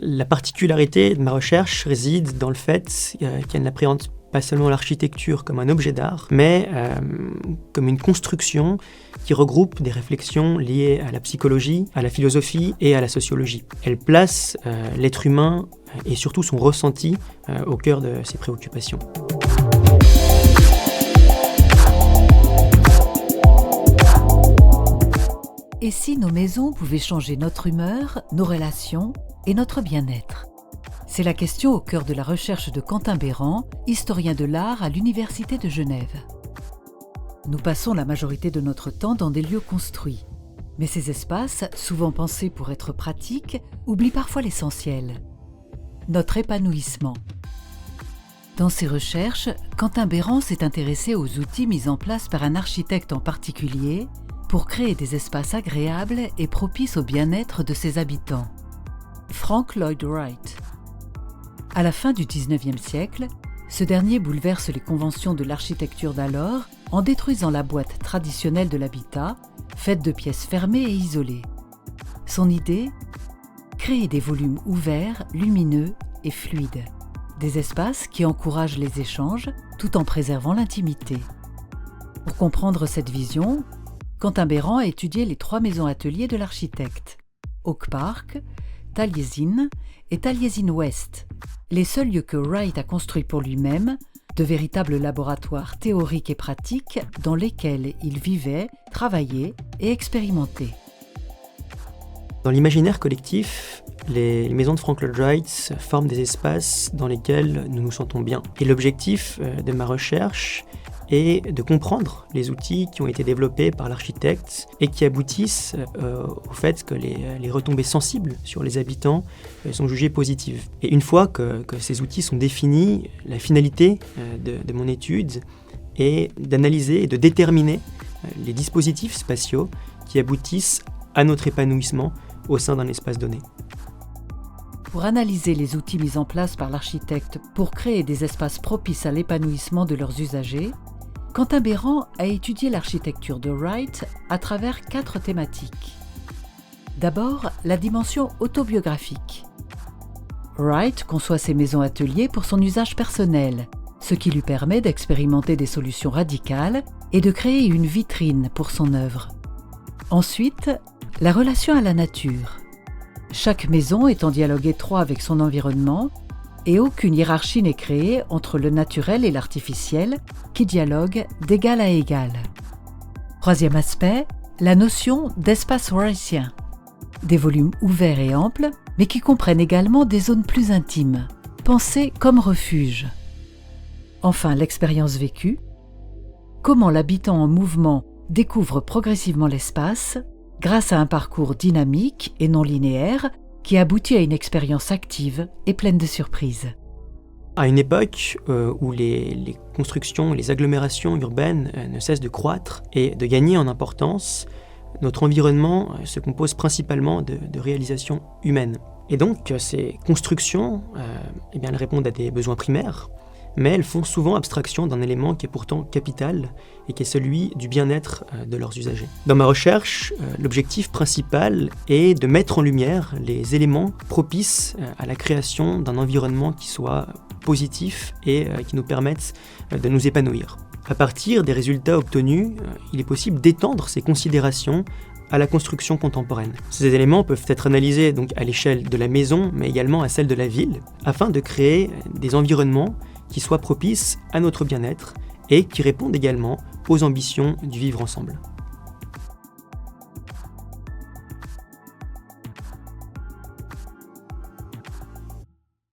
La particularité de ma recherche réside dans le fait qu'elle n'appréhende pas seulement l'architecture comme un objet d'art, mais comme une construction qui regroupe des réflexions liées à la psychologie, à la philosophie et à la sociologie. Elle place l'être humain et surtout son ressenti au cœur de ses préoccupations. Et si nos maisons pouvaient changer notre humeur, nos relations et notre bien-être ? C'est la question au cœur de la recherche de Quentin Béran, historien de l'art à l'Université de Genève. Nous passons la majorité de notre temps dans des lieux construits. Mais ces espaces, souvent pensés pour être pratiques, oublient parfois l'essentiel : notre épanouissement. Dans ses recherches, Quentin Béran s'est intéressé aux outils mis en place par un architecte en particulier pour créer des espaces agréables et propices au bien-être de ses habitants. Frank Lloyd Wright. À la fin du XIXe siècle, ce dernier bouleverse les conventions de l'architecture d'alors en détruisant la boîte traditionnelle de l'habitat, faite de pièces fermées et isolées. Son idée ? Créer des volumes ouverts, lumineux et fluides. Des espaces qui encouragent les échanges tout en préservant l'intimité. Pour comprendre cette vision, Quentin Béran a étudié les 3 maisons-ateliers de l'architecte, Oak Park, Taliesin et Taliesin West, les seuls lieux que Wright a construits pour lui-même, de véritables laboratoires théoriques et pratiques dans lesquels il vivait, travaillait et expérimentait. Dans l'imaginaire collectif, les maisons de Frank Lloyd Wright forment des espaces dans lesquels nous nous sentons bien. Et l'objectif de ma recherche est de comprendre les outils qui ont été développés par l'architecte et qui aboutissent au fait que les retombées sensibles sur les habitants sont jugées positives. Et une fois que ces outils sont définis, la finalité de mon étude est d'analyser et de déterminer les dispositifs spatiaux qui aboutissent à notre épanouissement au sein d'un espace donné. Pour analyser les outils mis en place par l'architecte pour créer des espaces propices à l'épanouissement de leurs usagers, Quentin Béran a étudié l'architecture de Wright à travers 4 thématiques. D'abord, la dimension autobiographique. Wright conçoit ses maisons-ateliers pour son usage personnel, ce qui lui permet d'expérimenter des solutions radicales et de créer une vitrine pour son œuvre. Ensuite, la relation à la nature. Chaque maison est en dialogue étroit avec son environnement et aucune hiérarchie n'est créée entre le naturel et l'artificiel qui dialoguent d'égal à égal. Troisième aspect, la notion d'espace wrightien. Des volumes ouverts et amples, mais qui comprennent également des zones plus intimes, pensées comme refuge. Enfin, l'expérience vécue. Comment l'habitant en mouvement découvre progressivement l'espace grâce à un parcours dynamique et non linéaire qui aboutit à une expérience active et pleine de surprises. À une époque où les constructions, les agglomérations urbaines ne cessent de croître et de gagner en importance, notre environnement se compose principalement de réalisations humaines. Et donc, ces constructions, elles répondent à des besoins primaires, mais elles font souvent abstraction d'un élément qui est pourtant capital et qui est celui du bien-être de leurs usagers. Dans ma recherche, l'objectif principal est de mettre en lumière les éléments propices à la création d'un environnement qui soit positif et qui nous permette de nous épanouir. À partir des résultats obtenus, il est possible d'étendre ces considérations à la construction contemporaine. Ces éléments peuvent être analysés donc à l'échelle de la maison, mais également à celle de la ville, afin de créer des environnements qui soient propices à notre bien-être et qui répondent également aux ambitions du vivre ensemble.